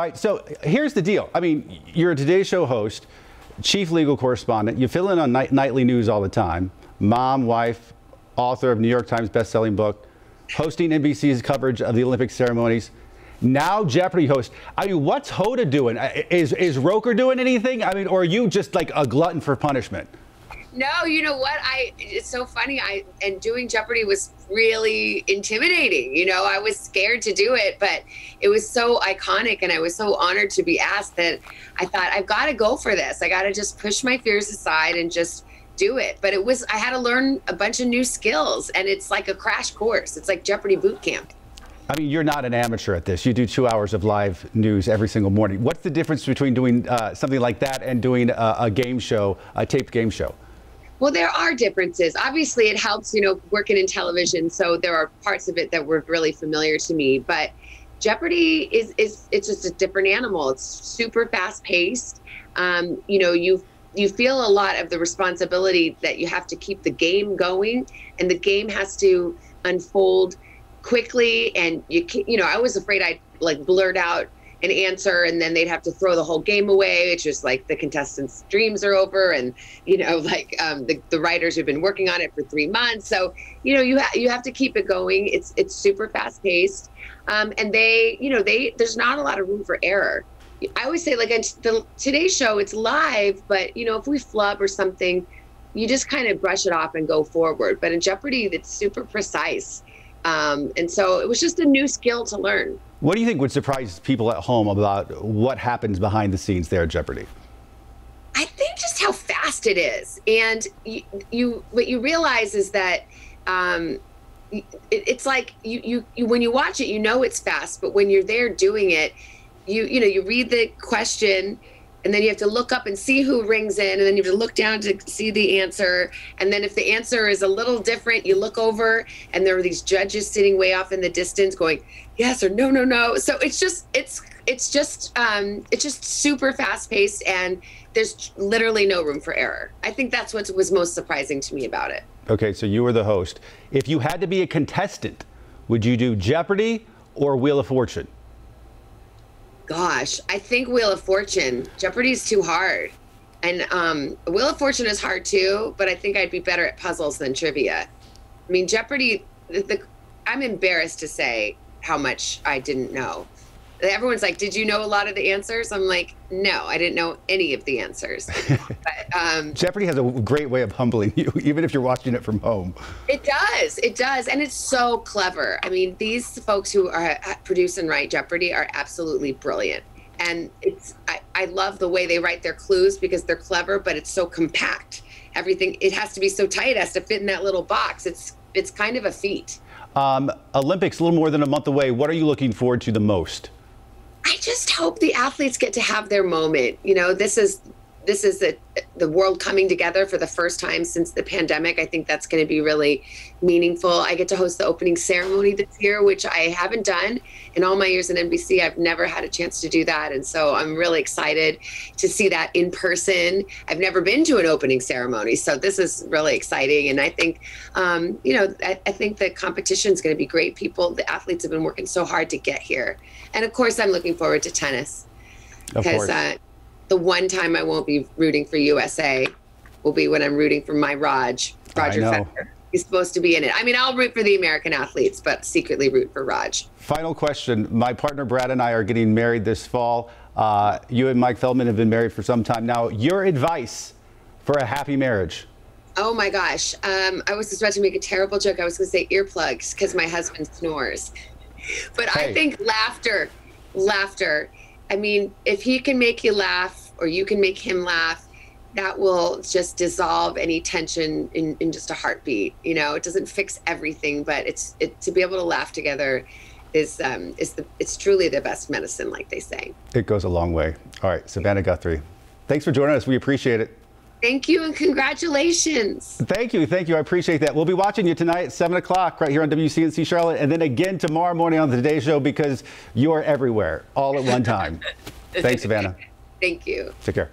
All right, so here's the deal. I mean, you're a Today Show host, chief legal correspondent. You fill in on nightly news all the time. Mom, wife, author of New York Times bestselling book, hosting NBC's coverage of the Olympic ceremonies. Now Jeopardy host. I mean, what's Hoda doing? Is Roker doing anything? I mean, or are you just like a glutton for punishment? No, you know what? It's so funny. And doing Jeopardy was really intimidating. You know, I was scared to do it, but it was so iconic and I was so honored to be asked that I thought, I've got to go for this. I got to just push my fears aside and just do it. But I had to learn a bunch of new skills, and it's like a crash course. It's like Jeopardy boot camp. I mean, you're not an amateur at this. You do 2 hours of live news every single morning. What's the difference between doing something like that and doing a game show, a taped game show? Well, there are differences. Obviously, it helps, you know, working in television. So there are parts of it that were really familiar to me. But Jeopardy it's just a different animal. It's super fast paced. You know, you feel a lot of the responsibility that you have to keep the game going, and the game has to unfold quickly. And you know, I was afraid I'd like blurt out an answer and then they'd have to throw the whole game away. It's just like the contestants' dreams are over, and you know, like the writers have been working on it for 3 months. So you know, you have to keep it going. It's super fast paced, and there's not a lot of room for error. I always say, like, on the Today Show, it's live, but you know, if we flub or something, you just kind of brush it off and go forward. But in Jeopardy, it's super precise, and so it was just a new skill to learn. What do you think would surprise people at home about what happens behind the scenes there at Jeopardy? I think just how fast it is. And what you realize is that it's like you when you watch it, you know it's fast, but when you're there doing it, you read the question, and then you have to look up and see who rings in, and then you have to look down to see the answer. And then if the answer is a little different, you look over and there are these judges sitting way off in the distance going, yes or no, no, no. So it's just super fast paced, and there's literally no room for error. I think that's what was most surprising to me about it. Okay, so you were the host. If you had to be a contestant, would you do Jeopardy or Wheel of Fortune? Gosh, I think Wheel of Fortune. Jeopardy's too hard. And Wheel of Fortune is hard too, but I think I'd be better at puzzles than trivia. I mean, Jeopardy, I'm embarrassed to say how much I didn't know. Everyone's like, did you know a lot of the answers? I'm like, no, I didn't know any of the answers. But, Jeopardy has a great way of humbling you, even if you're watching it from home. It does. And it's so clever. I mean, these folks who produce and write Jeopardy are absolutely brilliant. And I love the way they write their clues because they're clever, but it's so compact. Everything, it has to be so tight, it has to fit in that little box. It's kind of a feat. Olympics, a little more than a month away. What are you looking forward to the most? I just hope the athletes get to have their moment. You know, this is the world coming together for the first time since the pandemic. I think that's going to be really meaningful. I get to host the opening ceremony this year, which I haven't done in all my years in NBC. I've never had a chance to do that. And so I'm really excited to see that in person. I've never been to an opening ceremony, so this is really exciting. And I think, I think the competition is going to be great. The athletes have been working so hard to get here. And of course, I'm looking forward to tennis. Because the one time I won't be rooting for USA will be when I'm rooting for my Roger Federer. He's supposed to be in it. I mean, I'll root for the American athletes, but secretly root for Raj. Final question. My partner Brad and I are getting married this fall. You and Mike Feldman have been married for some time now. Your advice for a happy marriage? Oh my gosh. I was just about to make a terrible joke. I was going to say earplugs because my husband snores. But hey. I think laughter. I mean, if he can make you laugh or you can make him laugh, that will just dissolve any tension in just a heartbeat. You know, it doesn't fix everything, but to be able to laugh together it's truly the best medicine, like they say. It goes a long way. All right, Savannah Guthrie, thanks for joining us. We appreciate it. Thank you, and congratulations. Thank you. I appreciate that. We'll be watching you tonight at 7 o'clock right here on WCNC Charlotte, and then again tomorrow morning on the Today Show because you're everywhere all at one time. Thanks, Savannah. Thank you. Take care.